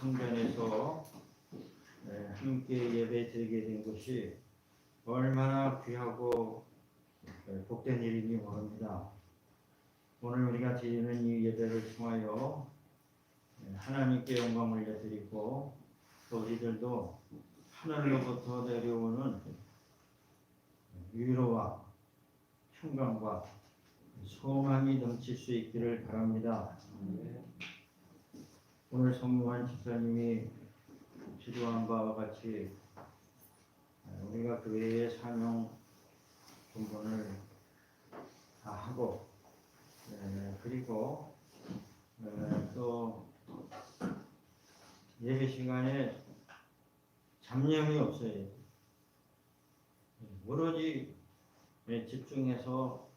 성전에서 함께 예배 드리게 된 것이 얼마나 귀하고 복된 일인지 모릅니다. 오늘 우리가 드리는 이 예배를 통하여 하나님께 영광을 올려드리고 또 우리들도 하늘로부터 내려오는 위로와 평강과 소망이 넘칠 수 있기를 바랍니다. 오늘 성유한 집사님이 기도한 바와 같이 우리가 교회의 사명 분분을 다 하고 그리고 또 예배 시간에 잡념이 없어야 돼요. 오로지 집중해서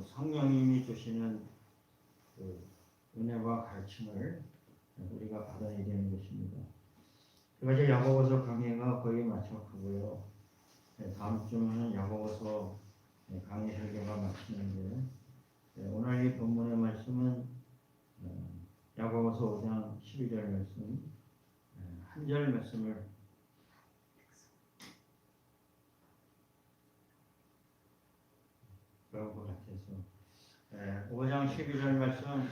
성령님이 주시는 그 은혜와 가르침을 우리가 받아야 되는 것입니다. 이제 야고보서 강의가 거의 마쳐가고요. 다음 주는 야고보서 강의 설교가 마치는데 오늘 이 본문의 말씀은 야고보서 5장 12절 말씀 한 절 말씀을 그런 것 같아서 5장 12절 말씀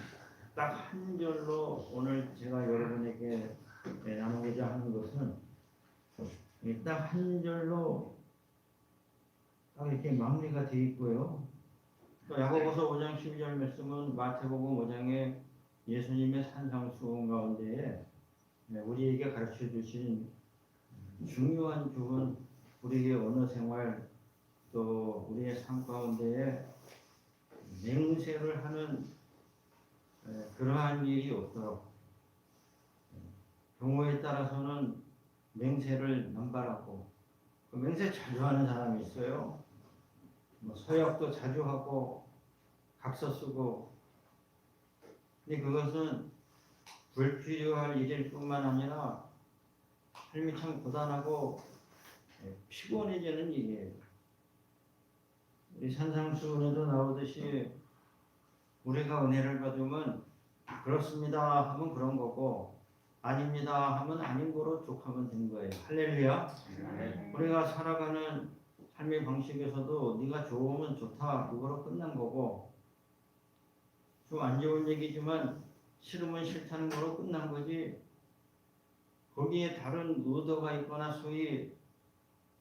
딱 한 절로 오늘 제가 여러분에게 나누고자 하는 것은 딱 한 절로 딱 이렇게 마무리가 되어 있고요. 또 야고보서 5장 12절 말씀은 마태복음 5장에 예수님의 산상수훈 가운데에 우리에게 가르쳐 주신 중요한 부분, 우리의 언어 생활 또 우리의 삶 가운데에 맹세를 하는 그러한 일이 없도록 경우에 따라서는 맹세를 남발하고 그 맹세 자주 하는 사람이 있어요. 서약도 자주 하고 각서 쓰고 근데 그것은 불필요할 일일 뿐만 아니라 삶이 참 고단하고 피곤해지는 일이에요. 이 산상수훈에도 나오듯이 우리가 은혜를 받으면 그렇습니다 하면 그런 거고 아닙니다 하면 아닌 거로 쭉 하면 된 거예요. 할렐루야. 우리가 살아가는 삶의 방식에서도 네가 좋으면 좋다 그거로 끝난 거고 좀 안 좋은 얘기지만 싫으면 싫다는 거로 끝난 거지 거기에 다른 의도가 있거나 소위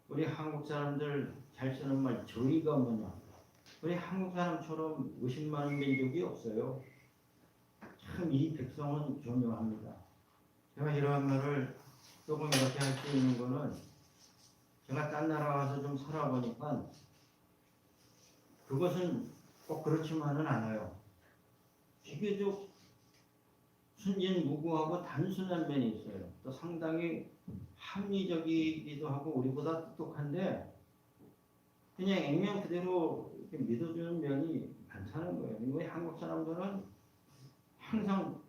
우리 한국 사람들 잘 쓰는 말 저의가 뭐냐 우리 한국 사람처럼 의심하는 민족이 없어요. 참 이 백성은 존경합니다. 제가 이러한 말을 조금 이렇게 할 수 있는 거는 제가 딴 나라 와서 좀 살아보니까 그것은 꼭 그렇지만은 않아요. 비교적 순진무구하고 단순한 면이 있어요. 또 상당히 합리적이기도 하고 우리보다 똑똑한데 그냥 액면 그대로 이렇게 믿어주는 면이 많다는 거예요. 우리 한국 사람들은 항상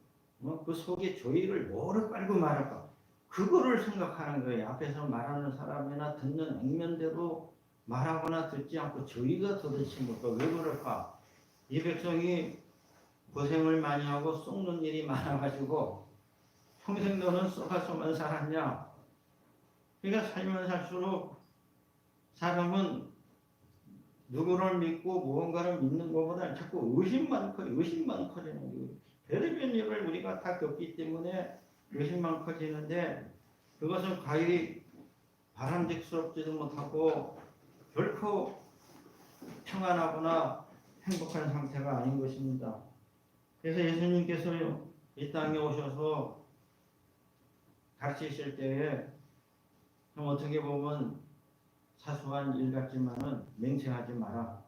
그 속에 조의를 뭐를 깔고 말할까 그거를 생각하는 거예요. 앞에서 말하는 사람이나 듣는 액면대로 말하거나 듣지 않고 조의가 도대체 뭘까 왜 그럴까 이 백성이 고생을 많이 하고 썩는 일이 많아가지고 평생 너는 썩어서만 살았냐. 그러니까 살면 살수록 사람은 누구를 믿고 무언가를 믿는 것보다 자꾸 의심만 커지는 거예요. 별의별 일을 우리가 다 겪기 때문에 의심만 커지는데 그것은 가히 바람직스럽지도 못하고 결코 평안하거나 행복한 상태가 아닌 것입니다. 그래서 예수님께서 이 땅에 오셔서 가르치실 때에 어떻게 보면 사소한 일 같지만은 맹세하지 마라.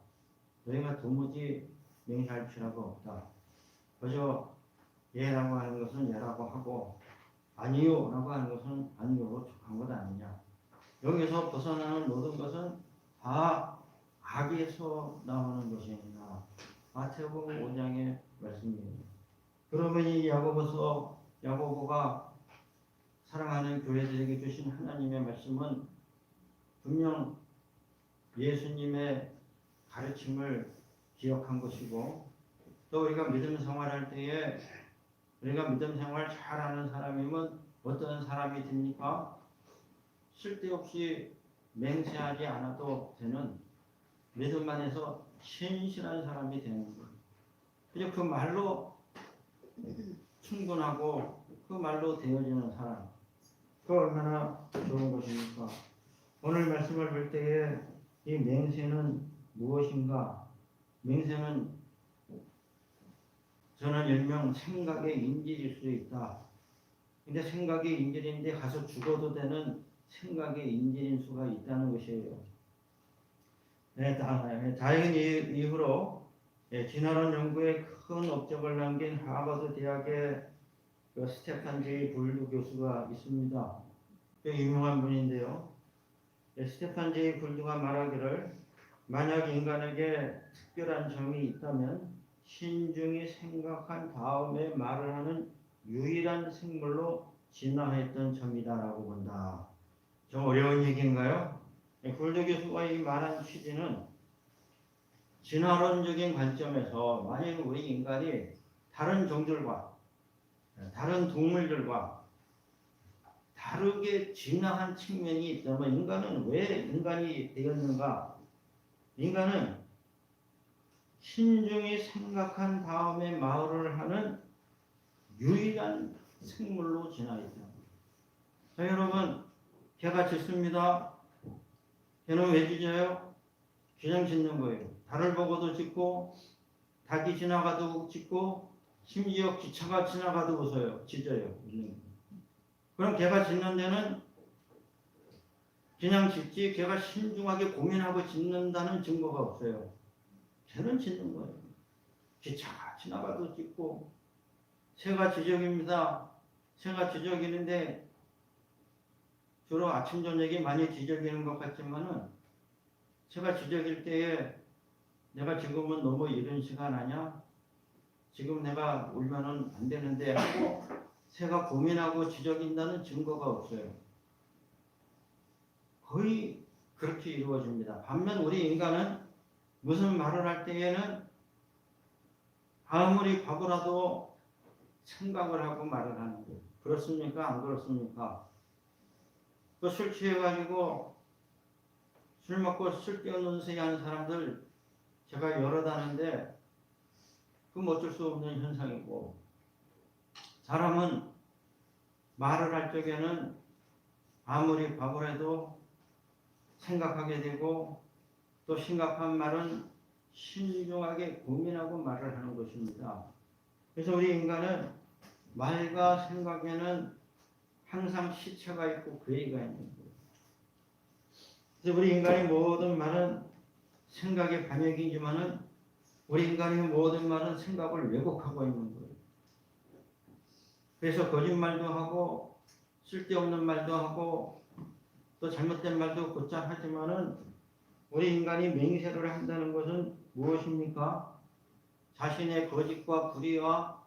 너희가 도무지 맹세할 필요가 없다. 그저 예라고 하는 것은 예라고 하고 아니요 라고 하는 것은 아니요로 족한 것 아니냐. 여기서 벗어나는 모든 것은 다 악에서 나오는 것이니라. 마태복음 5장의 말씀입니다. 그러면 이 야고보가 사랑하는 교회들에게 주신 하나님의 말씀은 분명 예수님의 가르침을 기억한 것이고 또 우리가 믿음 생활할 때에 우리가 믿음 생활 잘하는 사람이면 어떤 사람이 됩니까? 쓸데없이 맹세하지 않아도 되는 믿음 안에서 신실한 사람이 되는 거예요. 그냥 그 말로 충분하고 그 말로 되어지는 사람. 그 얼마나 좋은 것입니까? 오늘 말씀을 볼 때에 이 맹세는 무엇인가? 맹세는 저는 일명 생각의 인질일 수 있다. 근데 생각의 인질인데 가서 죽어도 되는 생각의 인질인 수가 있다는 것이에요. 네, 다행 이후로 진화론 연구에 큰 업적을 남긴 하버드 대학의 그 스테판 제이 불두 교수가 있습니다. 유명한 분인데요. 스테판 제이 불두가 말하기를 만약 인간에게 특별한 점이 있다면 신중히 생각한 다음에 말을 하는 유일한 생물로 진화했던 점이다라고 본다. 좀 어려운 얘기인가요? 불두 교수가 이 말한 취지는 진화론적인 관점에서 만약 우리 인간이 다른 종들과 다른 동물들과 다르게 진화한 측면이 있다면 인간은 왜 인간이 되었는가? 인간은 신중히 생각한 다음에 말을 하는 유일한 생물로 진화했다. 자, 여러분, 개가 짖습니다. 개는 왜 짖어요? 그냥 짖는 거예요. 달을 보고도 짖고, 닭이 지나가도 짖고, 심지어 기차가 지나가도 짖어요. 그럼 개가 짖는 데는 그냥 짖지, 개가 신중하게 고민하고 짖는다는 증거가 없어요. 개는 짖는 거예요. 기차가 지나가도 짖고, 새가 지적입니다. 새가 지적이는데 주로 아침 저녁에 많이 지적이는 것 같지만은 새가 지적일 때에 내가 지금은 너무 이른 시간 아니야? 지금 내가 울면은 안 되는데 하고 새가 고민하고 지적인다는 증거가 없어요. 거의 그렇게 이루어집니다. 반면 우리 인간은 무슨 말을 할 때에는 아무리 바보라도 생각을 하고 말을 하는 거예요. 그렇습니까? 안 그렇습니까? 또 술 취해가지고 술 먹고 쓸데없는 소리 하는 사람들 제가 여러 다는데 그건 어쩔 수 없는 현상이고, 사람은 말을 할 적에는 아무리 바보라도 생각하게 되고 또 심각한 말은 신중하게 고민하고 말을 하는 것입니다. 그래서 우리 인간은 말과 생각에는 항상 시차가 있고 괴리가 있는 거예요. 그래서 우리 인간의 모든 말은 생각의 반역이지만은 우리 인간의 모든 말은 생각을 왜곡하고 있는 거예요. 그래서 거짓말도 하고 쓸데없는 말도 하고 또 잘못된 말도 곧잘 하지만은 우리 인간이 맹세를 한다는 것은 무엇입니까? 자신의 거짓과 불의와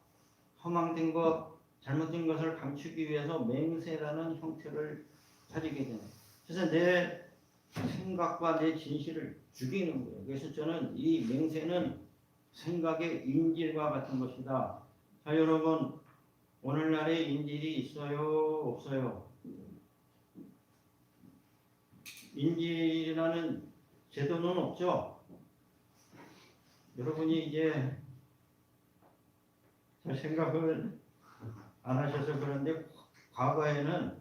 허망된 것, 잘못된 것을 감추기 위해서 맹세라는 형태를 가지게 되는 거예요. 그래서 내 생각과 내 진실을 죽이는 거예요. 그래서 저는 이 맹세는 생각의 인질과 같은 것이다. 자, 여러분, 오늘날에 인질이 있어요? 없어요? 인질이라는 제도는 없죠? 여러분이 이제 잘 생각을 안 하셔서 그런데 과거에는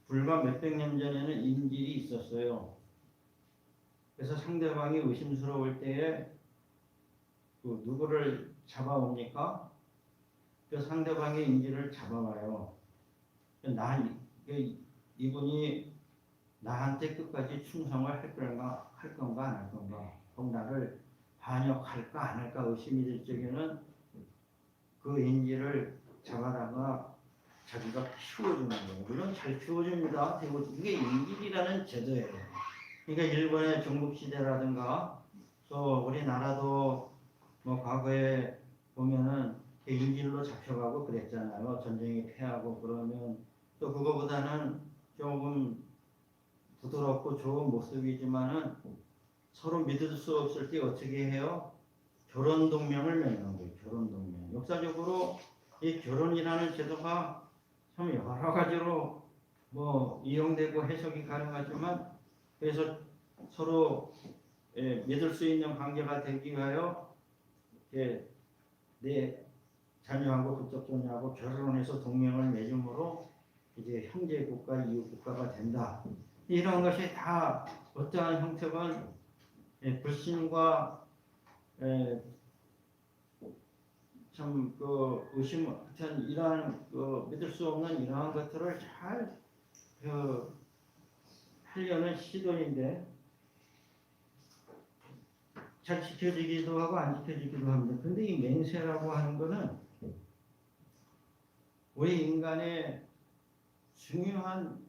불과 몇백 년 전에는 인질이 있었어요. 그래서 상대방이 의심스러울 때에 그 누구를 잡아옵니까? 그 상대방의 인질을 잡아와요. 이분이 나한테 끝까지 충성을 할 건가 안 할 건가, 혹 나를 반역할까 안 할까 의심이 들 적에는 그 인질을 잡아다가 자기가 키워주는 거예요. 물론 잘 키워줍니다. 이게 인질이라는 제도예요. 그러니까 일본의 전국시대라든가 또 우리나라도 뭐 과거에 보면은 인질로 잡혀가고 그랬잖아요. 전쟁이 패하고 그러면 또 그거보다는 조금 부드럽고 좋은 모습이지만은 서로 믿을 수 없을 때 어떻게 해요? 결혼 동맹을 맺는 거예요. 결혼 동맹. 역사적으로 이 결혼이라는 제도가 참 여러 가지로 뭐 이용되고 해석이 가능하지만 그래서 서로 믿을 수 있는 관계가 되기 위하여 내 자녀하고 그쪽 자녀하고 결혼해서 동맹을 맺음으로 이제 형제 국가, 이웃 국가가 된다. 이런 것이 다 어떠한 형태건 불신과 참 그 의심 같은 이러한 그 믿을 수 없는 이러한 것들을 잘 하려는 시도인데 잘 지켜지기도 하고 안 지켜지기도 합니다. 근데 이 맹세라고 하는 거는 우리 인간의 중요한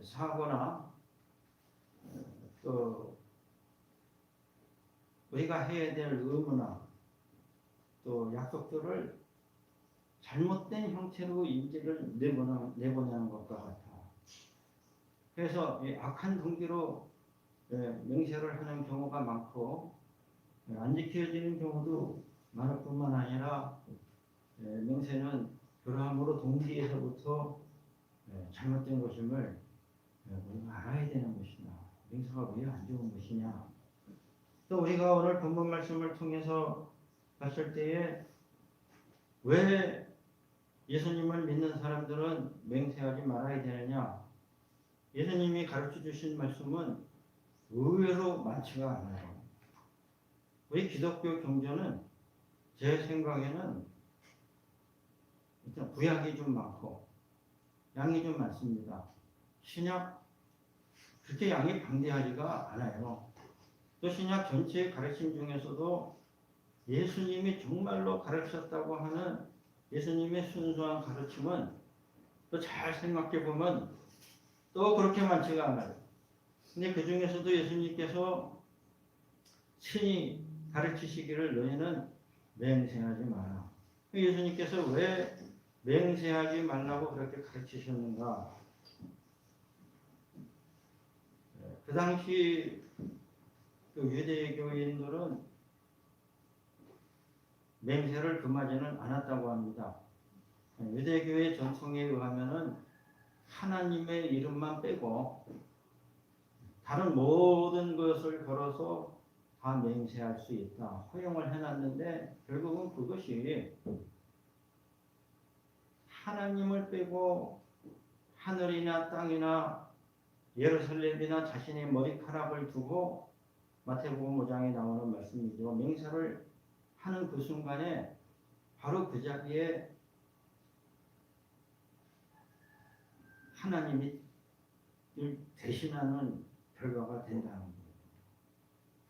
사고나 또 우리가 해야 될 의무나 또 약속들을 잘못된 형태로 인지를 내보내는 것과 같아. 그래서 악한 동기로 맹세를 하는 경우가 많고 안 지켜지는 경우도 많을 뿐만 아니라 맹세는 그러함으로 동기에서부터 잘못된 것임을 우리가 알아야 되는 것이다. 맹세가 왜 안 좋은 것이냐. 또 우리가 오늘 본문 말씀을 통해서 봤을 때에 왜 예수님을 믿는 사람들은 맹세하지 말아야 되느냐. 예수님이 가르쳐 주신 말씀은 의외로 많지가 않아요. 우리 기독교 경전은 제 생각에는 일단 구약이 좀 많고 양이 좀 많습니다. 신약 그렇게 양이 방대하지가 않아요. 또 신약 전체의 가르침 중에서도 예수님이 정말로 가르쳤다고 하는 예수님의 순수한 가르침은 또 잘 생각해 보면 또 그렇게 많지가 않아요. 근데 그 중에서도 예수님께서 친히 가르치시기를 너희는 맹세하지 마라. 예수님께서 왜 맹세하지 말라고 그렇게 가르치셨는가? 그 당시 그 유대교인들은 맹세를 금하지는 않았다고 합니다. 유대교의 전통에 의하면은 하나님의 이름만 빼고 다른 모든 것을 걸어서 다 맹세할 수 있다. 허용을 해놨는데 결국은 그것이 하나님을 빼고 하늘이나 땅이나 예루살렘이나 자신의 머리카락을 두고 마태복음 5장에 나오는 말씀이죠. 맹세를 하는 그 순간에 바로 그 자리에 하나님이 대신하는 결과가 된다는 거예요.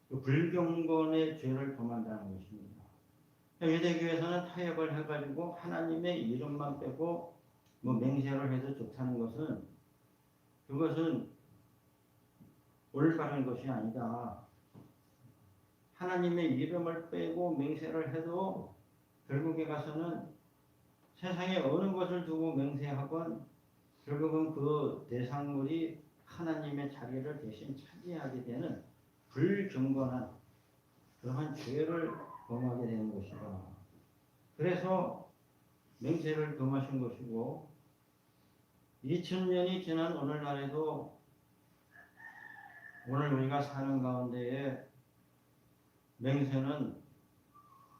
그 불경건의 죄를 범한다는 것입니다. 유대교에서는 타협을 해가지고 하나님의 이름만 빼고 뭐 맹세를 해도 좋다는 것은 그것은 올바른 것이 아니다. 하나님의 이름을 빼고 맹세를 해도 결국에 가서는 세상에 어느 것을 두고 맹세하건 결국은 그 대상물이 하나님의 자리를 대신 차지하게 되는 불경건한 그러한 죄를 범하게 되는 것이다. 그래서 맹세를 금하신 것이고 2000년이 지난 오늘날에도 오늘 우리가 사는 가운데에 맹세는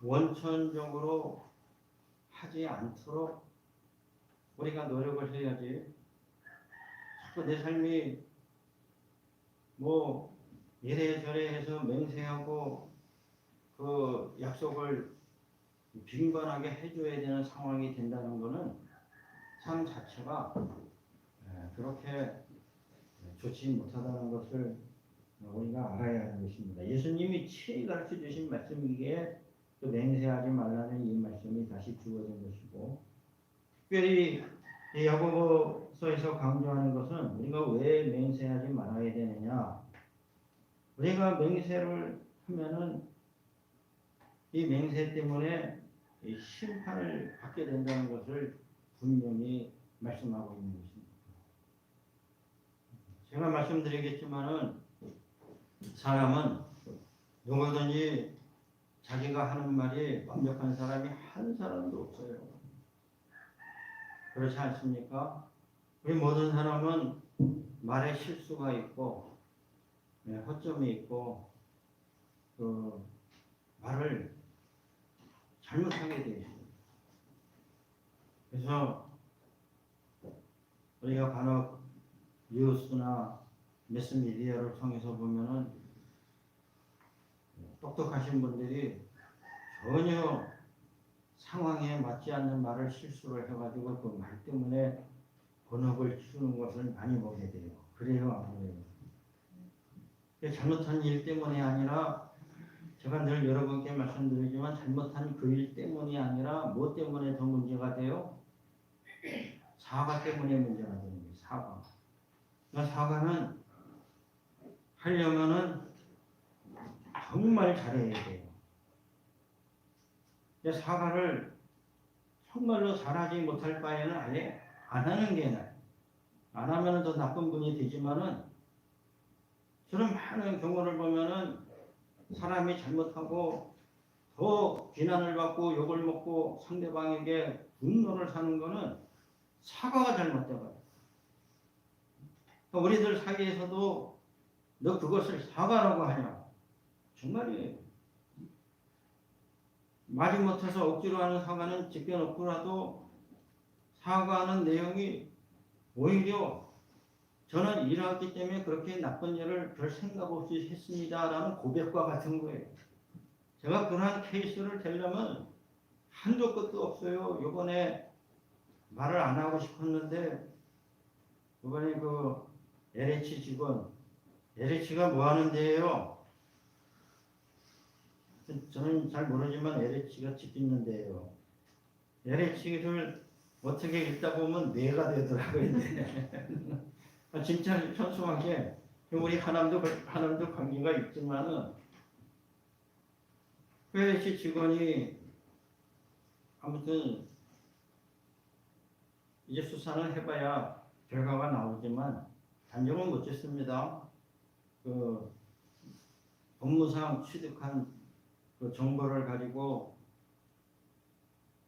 원천적으로 하지 않도록 우리가 노력을 해야지. 자꾸 내 삶이 뭐 이래저래 해서 맹세하고 그 약속을 빈번하게 해줘야 되는 상황이 된다는 것은 삶 자체가 그렇게 좋지 못하다는 것을 우리가 알아야 하는 것입니다. 예수님이 친히 가르쳐 주신 말씀이기에 또 맹세하지 말라는 이 말씀이 다시 주어진 것이고, 특별히 야고보서에서 강조하는 것은 우리가 왜 맹세하지 말아야 되느냐. 우리가 맹세를 하면은 이 맹세 때문에 이 심판을 받게 된다는 것을 분명히 말씀하고 있는 것입니다. 제가 말씀드리겠지만은 사람은 누구든지 자기가 하는 말이 완벽한 사람이 한 사람도 없어요. 그렇지 않습니까? 우리 모든 사람은 말에 실수가 있고 허점이 있고 그 말을 잘못하게 되어 있어요. 그래서 우리가 간혹 뉴스나 매스미디어를 통해서 보면은 똑똑하신 분들이 전혀 상황에 맞지 않는 말을 실수를 해가지고 그 말 때문에 번업을 치르는 것을 많이 보게 돼요. 그래요, 안 그래요? 잘못한 일 때문이 아니라 제가 늘 여러분께 말씀드리지만 잘못한 그 일 때문이 아니라 뭐 때문에 더 문제가 돼요? 사과 때문에 문제가 되는 거예요. 사과. 사과는 하려면은 정말 잘해야 돼요. 사과를 정말로 잘하지 못할 바에는 아예 안 하는 게 나아요. 안 하면 더 나쁜 분이 되지만은 저는 많은 경우를 보면은 사람이 잘못하고 더 비난을 받고 욕을 먹고 상대방에게 분노를 사는 거는 사과가 잘못돼요. 우리들 사이에서도 너 그것을 사과라고 하냐? 정말이에요. 마지못해서 억지로 하는 사과는 지켜놓고라도 사과하는 내용이 오히려 저는 일하기 때문에 그렇게 나쁜 일을 별 생각 없이 했습니다라는 고백과 같은 거예요. 제가 그러한 케이스를 되려면 한도 끝도 없어요. 이번에 말을 안 하고 싶었는데 이번에 그 LH 직원, LH가 뭐 하는 데예요? 저는 잘 모르지만 LH가 집 짓는 데예요. LH를 어떻게 읽다 보면 뇌가 되더라고요. 진짜 현수하게 우리 하남도 관계가 있지만은 LH 직원이 아무튼 이제 수사는 해봐야 결과가 나오지만 단정은 못 짓습니다. 그 법무상 취득한 그 정보를 가지고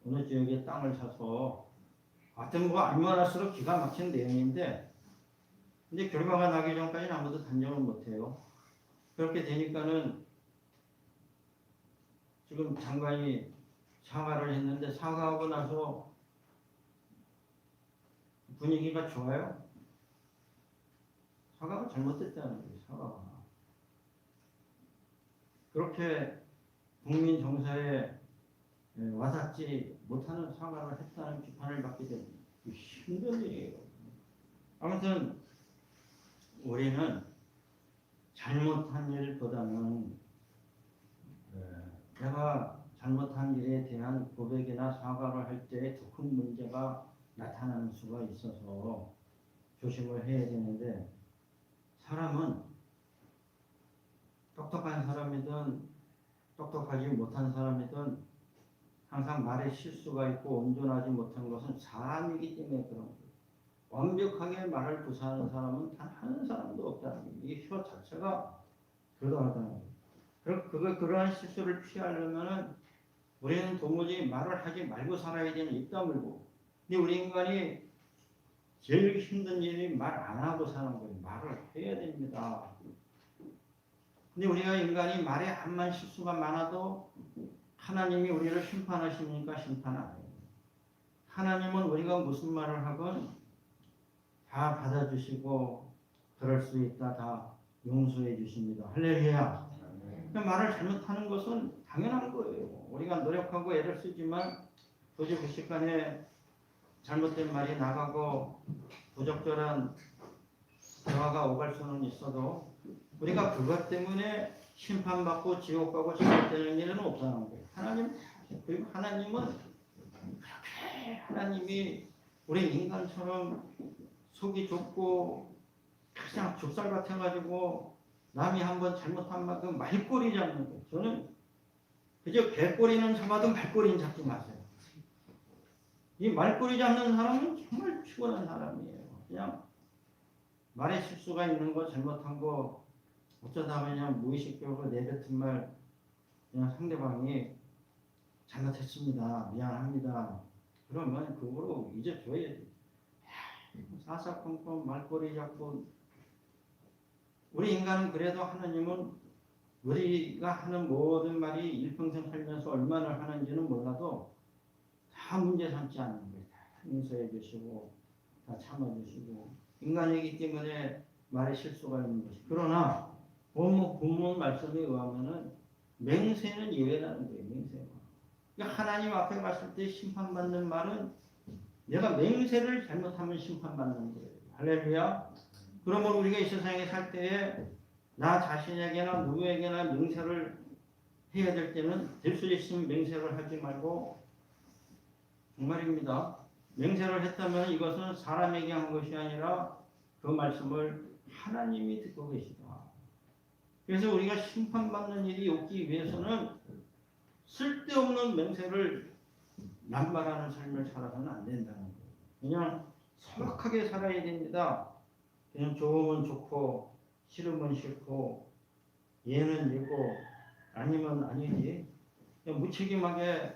어느 지역에 땅을 사서 하여튼 뭐 알면 할수록 기가 막힌 내용인데 근데 결과가 나기 전까지는 아무도 단정을 못해요. 그렇게 되니까는 지금 장관이 사과를 했는데 사과하고 나서 분위기가 좋아요? 사과가 잘못됐다는 거예요. 사과가. 그렇게 국민 정서에 와닿지 못하는 사과를 했다는 비판을 받게 되는 힘든 일이에요. 아무튼 우리는 잘못한 일보다는 내가 잘못한 일에 대한 고백이나 사과를 할 때 더 큰 문제가 나타나는 수가 있어서 조심을 해야 되는데 사람은 똑똑한 사람이든 똑똑하지 못한 사람이든 항상 말에 실수가 있고 온전하지 못한 것은 사람이기 때문에 그런 거예요. 완벽하게 말을 구사하는 사람은 단 한 사람도 없다는 거예요. 이 혀 자체가 그러하다는 거예요. 그러한 실수를 피하려면은 우리는 도무지 말을 하지 말고 살아야 되는 입 다물고. 근데 우리 인간이 제일 힘든 일이 말 안 하고 사는 거예요. 말을 해야 됩니다. 근데 우리가 인간이 말에 한만 실수가 많아도 하나님이 우리를 심판하십니까? 심판 안 해요. 하나님은 우리가 무슨 말을 하건 다 받아주시고 그럴 수 있다 다 용서해 주십니다. 할렐루야. 말을 잘못하는 것은 당연한 거예요. 우리가 노력하고 애를 쓰지만 부지불식간에 잘못된 말이 나가고 부적절한 대화가 오갈 수는 있어도 우리가 그것 때문에 심판받고 지옥 가고 지옥되는 일은 없다는 거예요. 그리고 하나님은 그렇게 하나님이 우리 인간처럼 속이 좁고 그냥 좁쌀 같아가지고 남이 한번 잘못한 만큼 말꼬리 잡는 거예요. 저는 그저 개꼬리는 잡아도 말꼬리는 잡지 마세요. 이 말꼬리 잡는 사람은 정말 피곤한 사람이에요. 그냥 말에 실수가 있는 거 잘못한 거 어쩌다 그냥 무의식적으로 내뱉은 말 그냥 상대방이 잘못했습니다. 미안합니다. 그러면 그거로 잊어줘야 돼. 사사건건 말꼬리 잡고 우리 인간은 그래도 하나님은 우리가 하는 모든 말이 일평생 살면서 얼마나 하는지는 몰라도 다 문제 삼지 않는 거예요. 다 용서해 주시고 다 참아주시고 인간이기 때문에 말에 실수가 있는 것이. 그러나 본문 말씀에 의하면은 맹세는 예외라는 거예요. 맹세가. 그러니까 하나님 앞에 갔을 때 심판받는 말은 내가 맹세를 잘못하면 심판받는 거예요. 할렐루야. 그러면 우리가 이 세상에 살 때에 나 자신에게나 누구에게나 맹세를 해야 될 때는 될 수 있으면 맹세를 하지 말고 정말입니다. 맹세를 했다면 이것은 사람에게 한 것이 아니라 그 말씀을 하나님이 듣고 계시다. 그래서 우리가 심판받는 일이 없기 위해서는 쓸데없는 맹세를 남발하는 삶을 살아서는 안 된다는 거예요. 그냥 정확하게 살아야 됩니다. 그냥 좋으면 좋고 싫으면 싫고 얘는 얘고 아니면 아니지. 그냥 무책임하게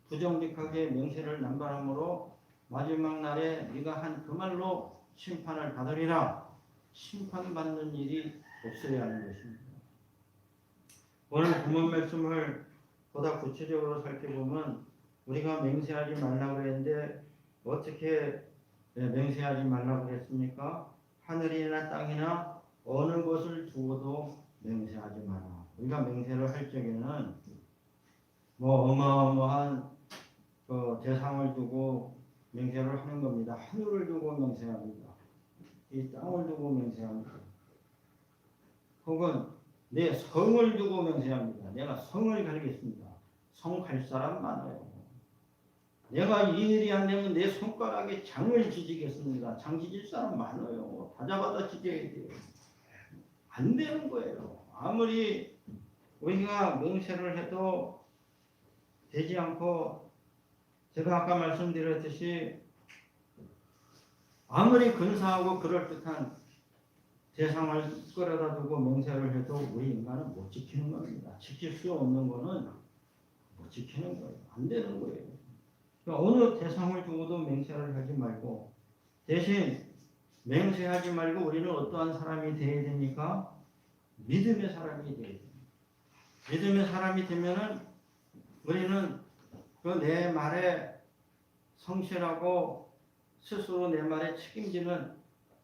부정직하게 맹세를 남발함으로 마지막 날에 네가 한 그 말로 심판을 받으리라. 심판받는 일이 없어야 하는 것입니다. 오늘 본문 말씀을 보다 구체적으로 살펴보면 우리가 맹세하지 말라고 그랬는데 어떻게 맹세하지 말라고 그랬습니까? 하늘이나 땅이나 어느 것을 두고도 맹세하지 마라. 우리가 맹세를 할 적에는 뭐 어마어마한 그 대상을 두고 맹세를 하는 겁니다. 하늘을 두고 맹세합니다. 이 땅을 두고 맹세합니다. 혹은 내 성을 두고 맹세합니다. 내가 성을 가리겠습니다. 성 갈 사람 많아요. 내가 이 일이 안 되면 내 손가락에 장을 지지겠습니다. 장 지질 사람 많아요. 다 잡아다 지져야 돼요. 안 되는 거예요. 아무리 우리가 맹세를 해도 되지 않고 제가 아까 말씀드렸듯이 아무리 근사하고 그럴듯한 대상을 끌어다 두고 맹세를 해도 우리 인간은 못 지키는 겁니다. 지킬 수 없는 거는 못 지키는 거예요. 안 되는 거예요. 그러니까 어느 대상을 두고도 맹세를 하지 말고 대신 맹세하지 말고 우리는 어떠한 사람이 되어야 됩니까? 믿음의 사람이 되어야 됩니다. 믿음의 사람이 되면은 우리는 그 내 말에 성실하고 스스로 내 말에 책임지는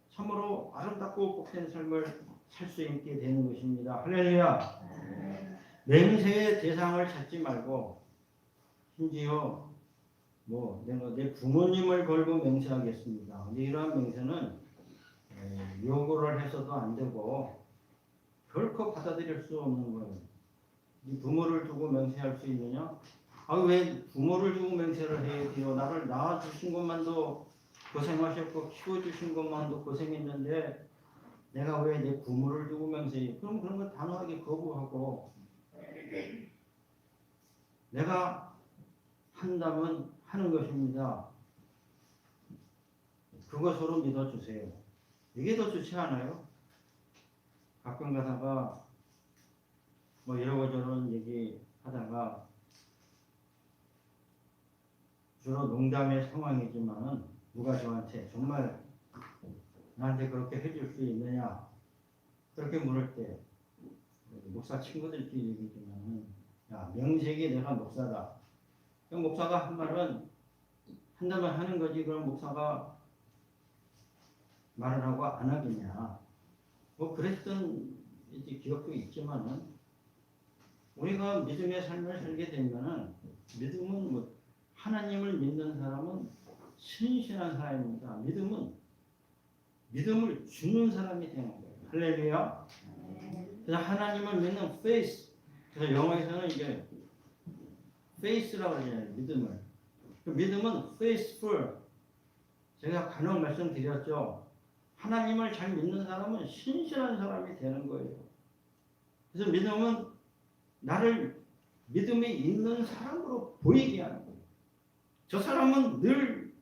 참으로 아름답고 복된 삶을 살 수 있게 되는 것입니다. 할렐루야. 맹세의 대상을 찾지 말고 심지어 뭐 내가 내 부모님을 걸고 맹세하겠습니다. 근데 이러한 맹세는 요구를 해서도 안 되고 결코 받아들일 수 없는 거예요. 이 부모를 두고 맹세할 수 있느냐? 아, 왜 부모를 두고 맹세를 해야 돼요? 나를 낳아주신 것만도 고생하셨고 키워주신 것만도 고생했는데 내가 왜 내 부모를 두고 맹세해? 그럼 그런 거 단호하게 거부하고 내가 한다면 하는 것입니다. 그것으로 믿어주세요. 이게 더 좋지 않아요? 가끔 가다가 뭐 이러고저런 얘기하다가 주로 농담의 상황이지만은 누가 저한테 정말 나한테 그렇게 해줄 수 있느냐 그렇게 물을 때 목사 친구들끼리 얘기지만은 야 명색이 내가 목사다. 그 목사가 한 말은 한다면 하는 거지. 그럼 목사가 말을 하고 안 하겠냐. 뭐 그랬던 이제 기억도 있지만은 우리가 믿음의 삶을 살게 되면은 믿음은 뭐 하나님을 믿는 사람은 신실한 사람입니다. 믿음을 주는 사람이 되는 거예요. 할렐루야. 그래서 하나님을 믿는 faith. 그래서 영어에서는 이게 faith라고 하잖아요. 믿음을. 그 믿음은 faithful. 제가 간혹 말씀드렸죠. 하나님을 잘 믿는 사람은 신실한 사람이 되는 거예요. 그래서 믿음은 나를 믿음이 있는 사람으로 보이게 하는 거예요. 저 사람은 늘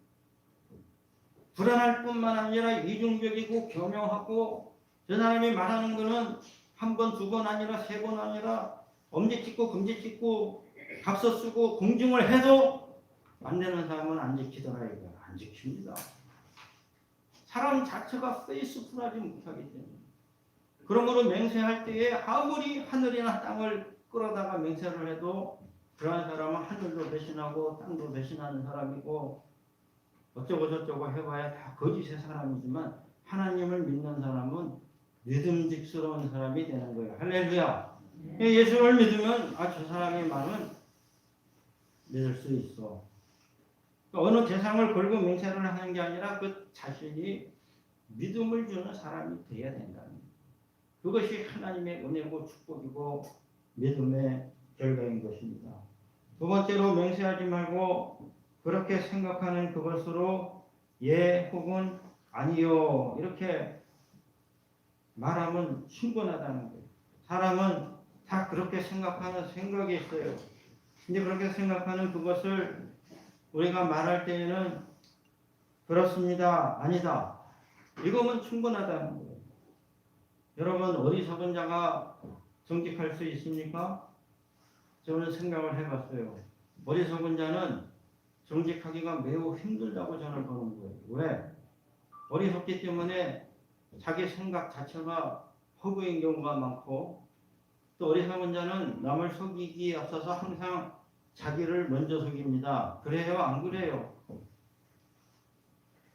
불안할 뿐만 아니라 이중적이고 교묘하고 저 사람이 말하는 거는 한 번, 두 번 아니라 세 번 아니라 엄지 찍고 금지 찍고 각서 쓰고 공증을 해도 안 되는 사람은 안 지키더라 이거. 안 지킵니다. 사람 자체가 페이스풀하지 못하기 때문에. 그러므로 맹세할 때에 아무리 하늘이나 땅을 끌어다가 맹세를 해도 그러한 사람은 하늘도 배신하고 땅도 배신하는 사람이고 어쩌고 저쩌고 해봐야 다 거짓의 사람이지만 하나님을 믿는 사람은 믿음직스러운 사람이 되는 거예요. 할렐루야. 예수를 믿으면 저 사람의 말은 믿을 수 있어. 어느 대상을 걸고 맹세를 하는 게 아니라 그 자신이 믿음을 주는 사람이 되어야 된다는 거예요. 그것이 하나님의 은혜고 축복이고 믿음의 결과인 것입니다. 두 번째로 맹세하지 말고 그렇게 생각하는 그것으로 예 혹은 아니요 이렇게 말하면 충분하다는 거예요. 사람은 다 그렇게 생각하는 생각이 있어요. 근데 그렇게 생각하는 그것을 우리가 말할 때에는 그렇습니다, 아니다 이거면 충분하다는 거예요. 여러분 어리석은 자가 정직할 수 있습니까? 저는 생각을 해봤어요. 어리석은 자는 정직하기가 매우 힘들다고 저는 보는 거예요. 왜? 어리석기 때문에 자기 생각 자체가 허구인 경우가 많고 또 어리석은 자는 남을 속이기에 앞서서 항상 자기를 먼저 속입니다. 그래요? 안 그래요?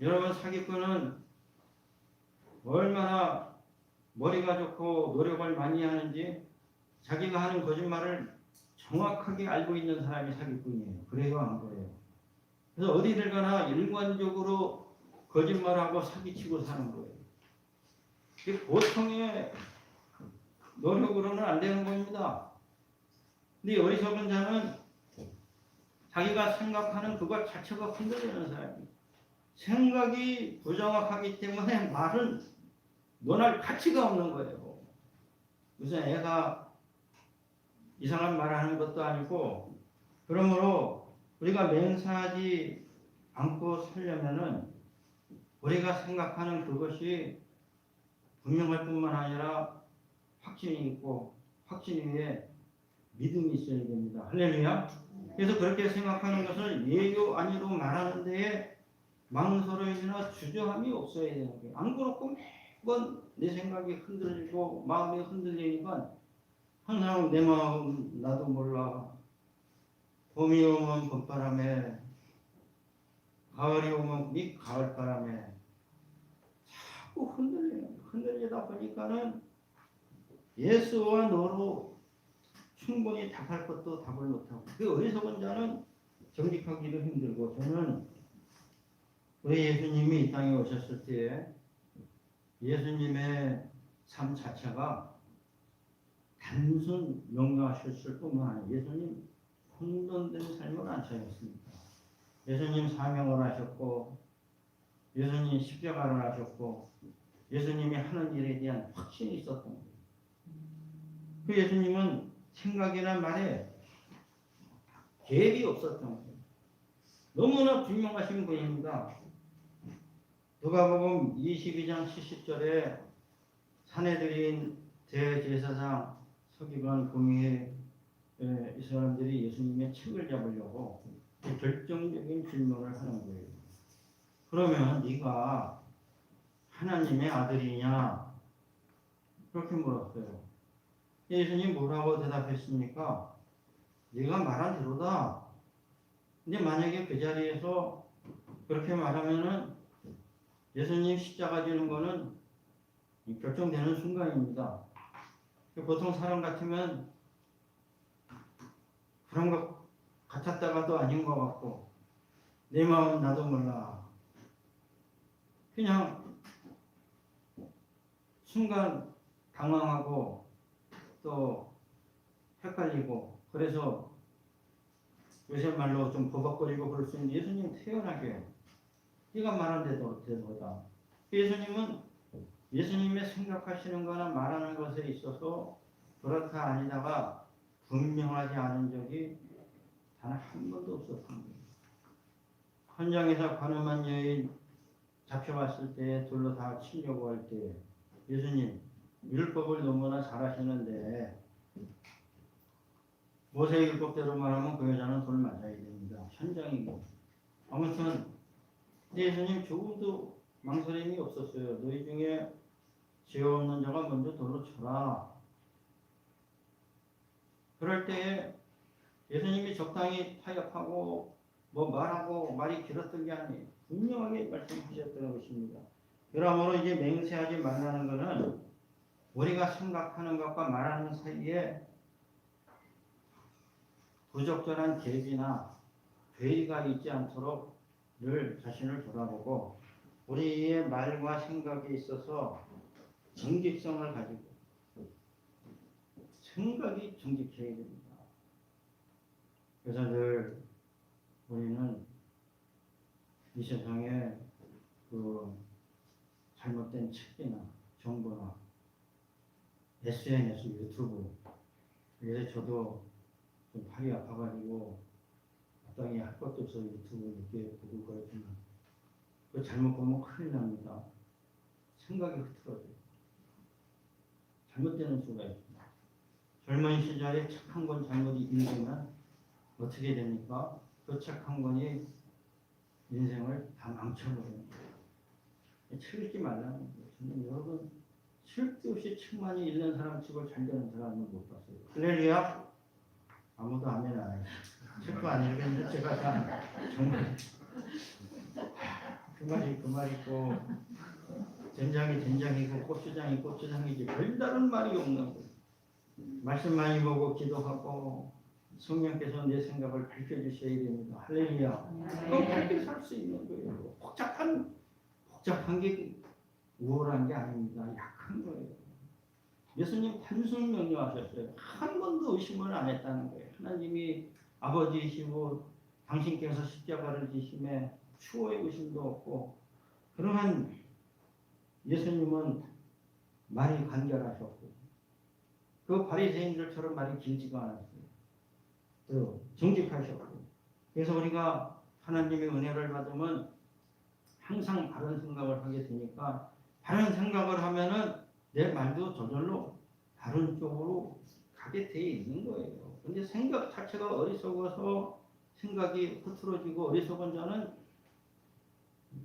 여러분 사기꾼은 얼마나 머리가 좋고 노력을 많이 하는지 자기가 하는 거짓말을 정확하게 알고 있는 사람이 사기꾼이에요. 그래요? 안 그래요? 그래서 어디를 가나 일관적으로 거짓말하고 사기치고 사는 거예요. 이게 보통의 노력으로는 안 되는 겁니다. 근데 어리석은 자는 자기가 생각하는 그것 자체가 흔들리는 사람이에요. 생각이 부정확하기 때문에 말은 논할 가치가 없는 거예요. 무슨 애가 이상한 말을 하는 것도 아니고 그러므로 우리가 맹세하지 않고 살려면은 우리가 생각하는 그것이 분명할 뿐만 아니라 확신이 있고 확신 위에 믿음이 있어야 됩니다. 할렐루야. 그래서 그렇게 생각하는 것을 예요 아니로 말하는 데에 망설임이나 주저함이 없어야 되는 거예요. 안 그렇고 매번 내 생각이 흔들리고 마음이 흔들리니까 항상 내 마음 나도 몰라. 봄이 오면 봄바람에 가을이 오면 이 가을바람에 자꾸 흔들리다 보니까는 예수와 너로 충분히 답할 것도 답을 못하고 그 어리석은 자는 정직하기도 힘들고 저는 우리 예수님이 이 땅에 오셨을 때에 예수님의 삶 자체가 단순 명료하셨을 뿐만 아니라 예수님 혼돈된 삶을 안 사셨습니다. 예수님 사명을 하셨고 예수님 십자가를 하셨고 예수님이 하는 일에 대한 확신이 있었던 거예요. 그 예수님은 생각이나 말에 갭이 없었던 거예요. 너무나 분명하신 분입니다. 누가복음 22장 70절에 사내들인 대제사장 서기관 공의회 이 사람들이 예수님의 책을 잡으려고 결정적인 질문을 하는 거예요. 그러면 네가 하나님의 아들이냐? 그렇게 물었어요. 예수님 뭐라고 대답했습니까? 네가 말한 대로다. 근데 만약에 그 자리에서 그렇게 말하면은 예수님 십자가 지는 거는 결정되는 순간입니다. 보통 사람 같으면 그런 것 같았다가도 아닌 것 같고 내 마음 나도 몰라. 그냥 순간 당황하고 또 헷갈리고 그래서 요새 말로 좀 버벅거리고 그럴 수 있는 예수님 태연하게 네가 말한 대로다. 예수님은 예수님의 생각하시는 거나 말하는 것에 있어서 그렇다 아니다가 분명하지 않은 적이 단 한 번도 없었던 거예요. 현장에서 가늠한 여인 잡혀왔을 때 둘로 다 치려고 할 때 예수님 율법을 너무나 잘 하시는데 모세율법대로 말하면 그 여자는 돌 맞아야 됩니다. 현장이고. 아무튼 예수님 조금도 망설임이 없었어요. 너희 중에 죄 없는 자가 먼저 돌로 쳐라. 그럴 때에 예수님이 적당히 타협하고 뭐 말하고 말이 길었던 게 아니에요. 분명하게 말씀하셨던 것입니다. 그러므로 이제 맹세하지 말라는 것은 우리가 생각하는 것과 말하는 사이에 부적절한 갭이나 괴리가 있지 않도록 늘 자신을 돌아보고 우리의 말과 생각에 있어서 정직성을 가지고 생각이 정직해야 됩니다. 그래서 늘 우리는 이 세상에 그 잘못된 책이나 정보나 SNS, 유튜브, 그래서 저도 좀 팔이 아파가지고 마땅히 할 것도 없어서 유튜브 이렇게 보고 그랬지만 그 잘못 보면 큰일 납니다. 생각이 흐트러져요. 잘못되는 수가 있습니다. 젊은 시절에 책 한 권 잘못 읽으면 어떻게 됩니까? 그 책 한 권이 인생을 다 망쳐버립니다. 책 읽지 말라는 거예요. 저는 여러분 쓸데없이 책 많이 읽는 사람 치고 잘 되는 사람은 못 봤어요. 할렐루야? 아무도 아멘 안 해요. 책도 안 읽었는데 제가 다 정말 그 말 있고 된장이 된장이고 고추장이 고추장이지 별다른 말이 없는 거예요. 말씀 많이 보고 기도하고 성령께서 내 생각을 밝혀주셔야 됩니다. 할렐루야. 그럼 밝게 살 수 있는 거예요. 복잡한 게 우월한 게 아닙니다. 약한 거예요. 예수님 단순히 명령하셨어요. 한 번도 의심을 안 했다는 거예요. 하나님이 아버지이시고 당신께서 십자가를 지심에 추호의 의심도 없고 그러한 예수님은 말이 간결하셨고 그 바리새인들처럼 말이 길지가 않았어요. 또 정직하셨고 그래서 우리가 하나님의 은혜를 받으면 항상 바른 생각을 하게 되니까 바른 생각을 하면은 내 말도 저절로 다른 쪽으로 가게 돼 있는 거예요. 근데 생각 자체가 어리석어서 생각이 흐트러지고 어리석은 자는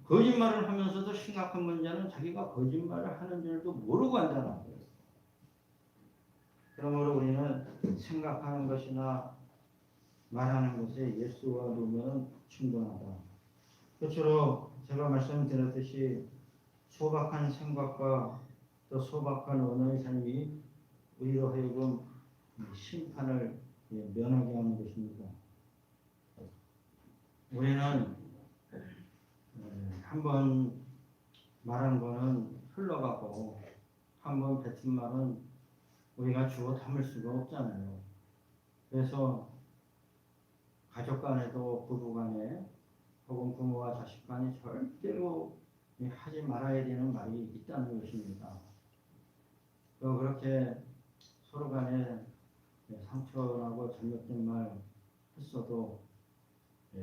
거짓말을 하면서도 심각한 문제는 자기가 거짓말을 하는 줄도 모르고 한다는 거예요. 그러므로 우리는 생각하는 것이나 말하는 것에 예수와 놓으면 충분하다. 끝으로 제가 말씀드렸듯이 소박한 생각과 또 소박한 언어의 삶이 우리로 하여금 심판을 면하게 하는 것입니다. 우리는 한번 말한 거는 흘러가고 한번 뱉은 말은 우리가 주워 담을 수가 없잖아요. 그래서 가족 간에도 부부 간에 혹은 부모와 자식 간에 절대로 하지 말아야 되는 말이 있다는 것입니다. 또 그렇게 서로 간에 상처나고 잘못된 말 했어도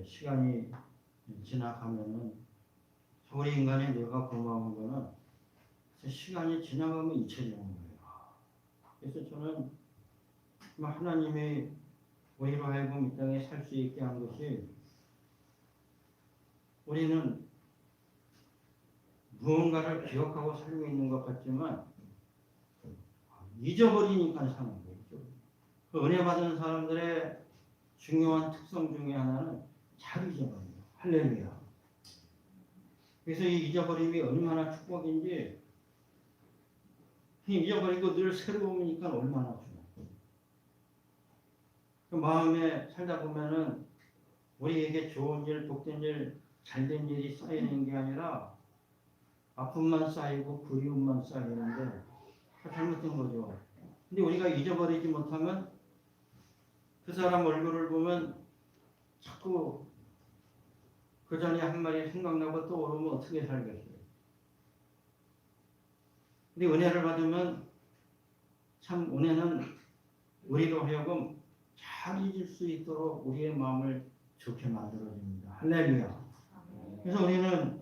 시간이 지나가면은 우리 인간의 뇌가 고마운 거는 시간이 지나가면 잊혀지는 거예요. 그래서 저는 하나님이 우리로 하여금 이 땅에 살 수 있게 한 것이 우리는 무언가를 기억하고 살고 있는 것 같지만 잊어버리니까 사는 거죠. 그 은혜 받은 사람들의 중요한 특성 중에 하나는 잘 잊어버려요. 할렐루야. 그래서 이 잊어버림이 얼마나 축복인지 잊어버리고 늘 새로우니까 얼마나 좋아요. 그 마음에 살다 보면은 우리에게 좋은 일, 복된 일, 잘된 일이 쌓이는 게 아니라 아픔만 쌓이고 그리움만 쌓이는데 잘못된 거죠. 근데 우리가 잊어버리지 못하면 그 사람 얼굴을 보면 자꾸 그 전에 한 말이 생각나고 또 오르면 어떻게 살겠어요. 근데 은혜를 받으면 참 은혜는 우리로 하여금 잘 잊을 수 있도록 우리의 마음을 좋게 만들어줍니다. 할렐루야. 그래서 우리는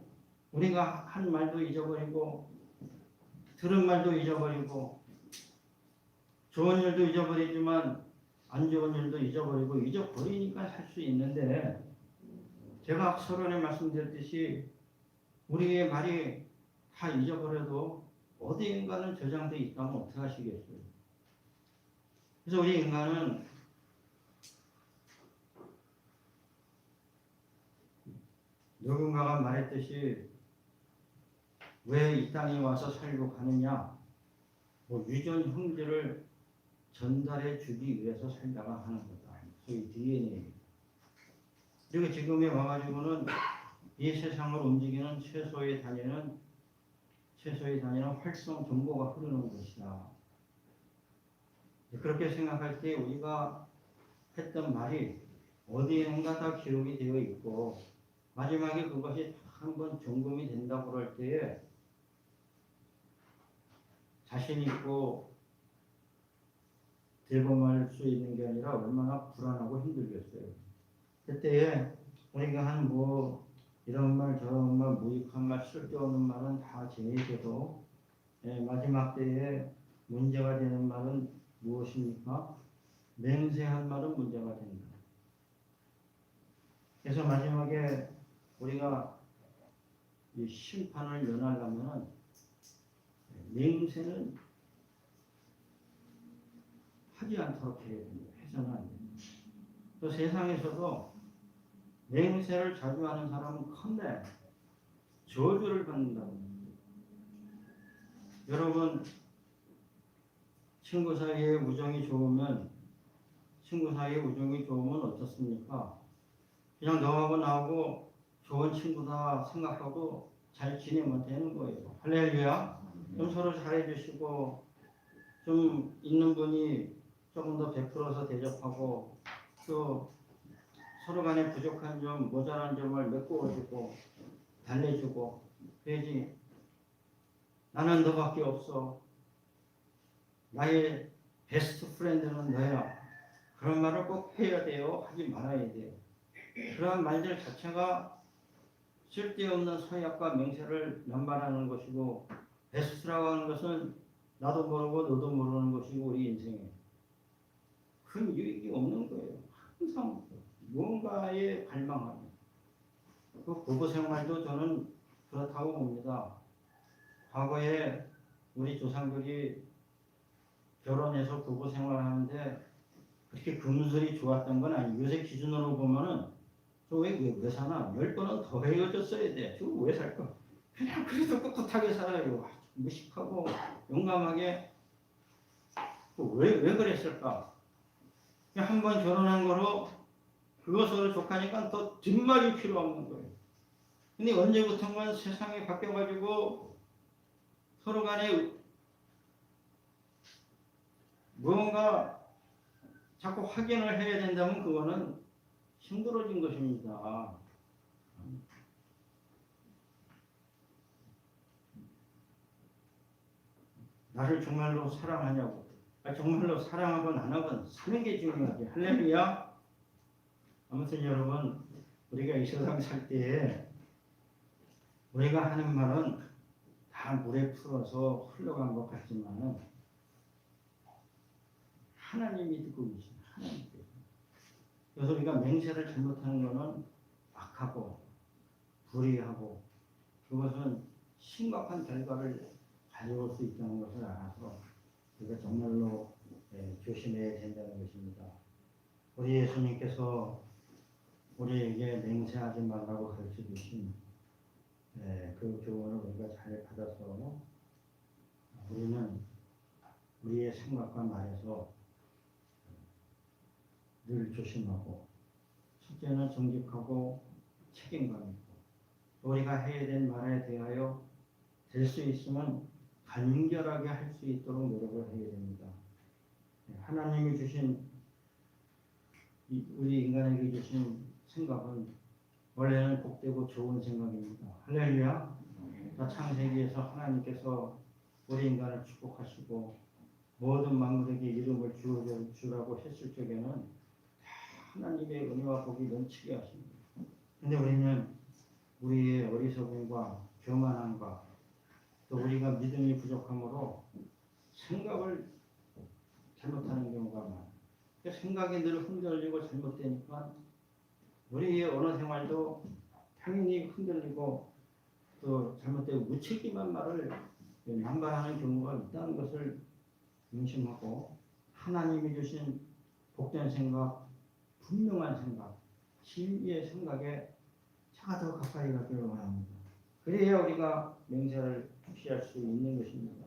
우리가 한 말도 잊어버리고 들은 말도 잊어버리고 좋은 일도 잊어버리지만 안 좋은 일도 잊어버리고 잊어버리니까 살 수 있는데 제가 서론에 말씀드렸듯이 우리의 말이 다 잊어버려도 어디인가는 저장되어 있다면 어떻게 하시겠어요? 그래서 우리 인간은 누군가가 말했듯이 왜 이 땅에 와서 살고 가느냐? 뭐 유전 형제를 전달해 주기 위해서 살다가 하는 거다. 소위 DNA. 그리고 지금에 와가지고는 이 세상을 움직이는 최소의 단위는 활성 정보가 흐르는 것이다. 그렇게 생각할 때 우리가 했던 말이 어디엔가 다 기록이 되어 있고 마지막에 그것이 한번 점검이 된다고 그럴 때에 자신 있고 대범할 수 있는 게 아니라 얼마나 불안하고 힘들겠어요. 그때에 우리가 한 뭐 이런 말 저런 말 무익한 말 쓸데없는 말은 다 제외해도 마지막 때에 문제가 되는 말은 무엇입니까? 맹세한 말은 문제가 된다. 그래서 마지막에 우리가 이 심판을 면하려면 맹세는 하지 않도록 해야 됩니다. 해서는 안 됩니다. 또 세상에서도 맹세를 자주 하는 사람은 큰데 저주를 받는다고. 여러분 친구 사이에 우정이 좋으면 어떻습니까? 그냥 너하고 나하고 좋은 친구다 생각하고 잘 지내면 되는 거예요. 할렐루야. 좀 서로 잘해주시고 좀 있는 분이 조금 더 베풀어서 대접하고 또 서로 간에 부족한 점, 모자란 점을 메꿔주고 달래주고 그래야지. 나는 너밖에 없어. 나의 베스트 프렌드는 너야. 그런 말을 꼭 해야 돼요. 하지 말아야 돼요. 그러한 말들 자체가 쓸데없는 서약과 맹세를 남발하는 것이고 베스트라고 하는 것은 나도 모르고 너도 모르는 것이고 우리 인생에 큰 유익이 없는 거예요. 항상 무언가에 갈망하는 그 부부 생활도 저는 그렇다고 봅니다. 과거에 우리 조상들이 결혼해서 부부 생활하는데 그렇게 금슬이 좋았던 건 아니에요. 요새 기준으로 보면은 왜 사나? 10번은 더 헤어졌어야 돼. 저거 왜 살까? 그냥 그래도 꿋꿋하게 살아요. 무식하고 용감하게. 왜 그랬을까? 한 번 결혼한 거로 그것으로 족하니까 더 뒷말이 필요 없는 거예요. 근데 언제부턴가 세상이 바뀌어가지고 서로 간에 무언가 자꾸 확인을 해야 된다면 그거는 힘들어진 것입니다. 나를 정말로 사랑하냐고. 정말로 사랑하건 안 하건 사는 게 중요하지. 할렐루야. 아무튼 여러분 우리가 이 세상 살 때에 우리가 하는 말은 다 물에 풀어서 흘러간 것 같지만 하나님이 듣고 계십니다. 하나님께서. 그래서 우리가 맹세를 잘못하는 것은 악하고 불의하고 그것은 심각한 결과를 가져올 수 있다는 것을 알아서 우리가 정말로 조심해야 된다는 것입니다. 우리 예수님께서 우리에게 맹세하지 말라고 가르쳐 주신 그 교훈을 우리가 잘 받아서 우리는 우리의 생각과 말에서 늘 조심하고 첫째는 정직하고 책임감 있고 우리가 해야 될 말에 대하여 될 수 있으면 간결하게 할 수 있도록 노력을 해야 됩니다. 하나님이 주신 우리 인간에게 주신 생각은 원래는 복되고 좋은 생각입니다. 할렐루야. 창세기에서 하나님께서 우리 인간을 축복하시고 모든 만물에게 이름을 주라고 했을 적에는 하나님의 은혜와 복이 넘치게 하십니다. 근데 우리는 우리의 어리석음과 교만함과 또 우리가 믿음이 부족함으로 생각을 잘못하는 경우가 많아요. 그 생각이 늘 흔들리고 잘못되니까 우리의 언어 생활도 당연히 흔들리고 또 잘못되고 무책임한 말을 남발하는 경우가 있다는 것을 명심하고 하나님이 주신 복된 생각, 분명한 생각, 진리의 생각에 차가 더 가까이 가기를 원합니다. 그래야 우리가 맹세를 피할 수 있는 것입니다.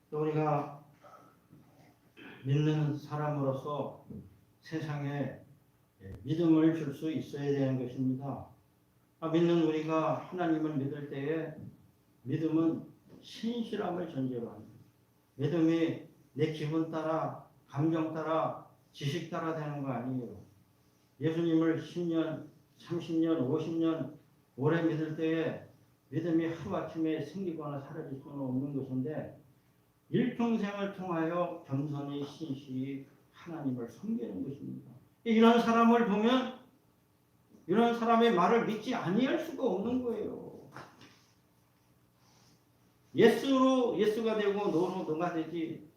또 우리가 믿는 사람으로서 세상에 믿음을 줄 수 있어야 되는 것입니다. 믿는 우리가 하나님을 믿을 때에 믿음은 신실함을 전제로 합니다. 믿음이 내 기분 따라, 감정 따라, 지식 따라 되는 거 아니에요. 예수님을 10년, 30년, 50년 오래 믿을 때에 믿음이 하루아침에 생기거나 사라질 수는 없는 것인데 일평생을 통하여 겸손히 신실히 하나님을 섬기는 것입니다. 이런 사람을 보면 이런 사람의 말을 믿지 아니할 수가 없는 거예요. 예스로 예스가 되고 노로 노가 되지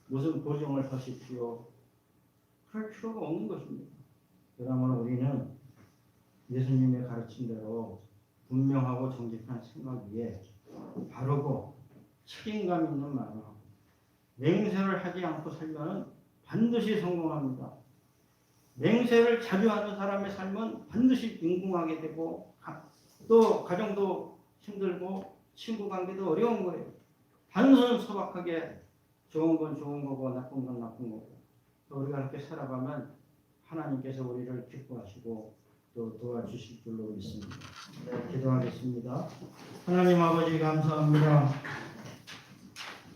무슨 보증을 하십시오. 그럴 필요가 없는 것입니다. 그러면 우리는 예수님의 가르침대로 분명하고 정직한 생각 위에 바르고 책임감 있는 마음으로 맹세를 하지 않고 살면 반드시 성공합니다. 맹세를 자주 하는 사람의 삶은 반드시 빈궁하게 되고 또 가정도 힘들고 친구 관계도 어려운 거예요. 단순소박하게 좋은 건 좋은 거고 나쁜 건 나쁜 거고 또 우리가 그렇게 살아가면 하나님께서 우리를 기뻐하시고 또 도와주실 줄로 믿습니다. 네, 기도하겠습니다. 하나님 아버지 감사합니다.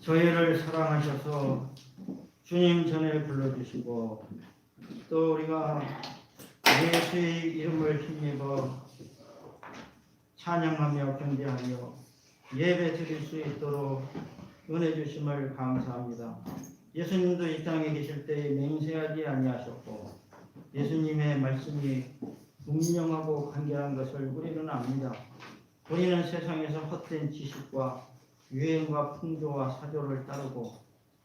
저희를 사랑하셔서 주님 전에 불러주시고 또 우리가 예수의 이름을 힘입어 찬양하며 경배하며 예배 드릴 수 있도록 은혜 주심을 감사합니다. 예수님도 이 땅에 계실 때에 맹세하지 아니하셨고 예수님의 말씀이 분명하고 간결한 것을 우리는 압니다. 우리는 세상에서 헛된 지식과 유행과 풍조와 사조를 따르고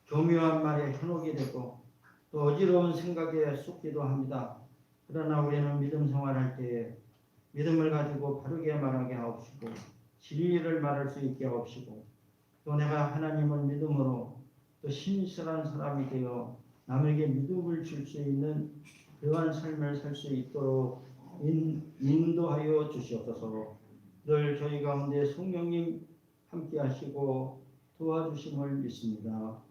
교묘한 말에 현혹이 되고 또 어지러운 생각에 쏟기도 합니다. 그러나 우리는 믿음 생활할 때에 믿음을 가지고 바르게 말하게 하옵시고 진리를 말할 수 있게 하옵시고 또 내가 하나님을 믿음으로 또 신실한 사람이 되어 남에게 믿음을 줄 수 있는 그러한 삶을 살 수 있도록 인도하여 주시옵소서. 늘 저희 가운데 성령님 함께 하시고 도와주심을 믿습니다.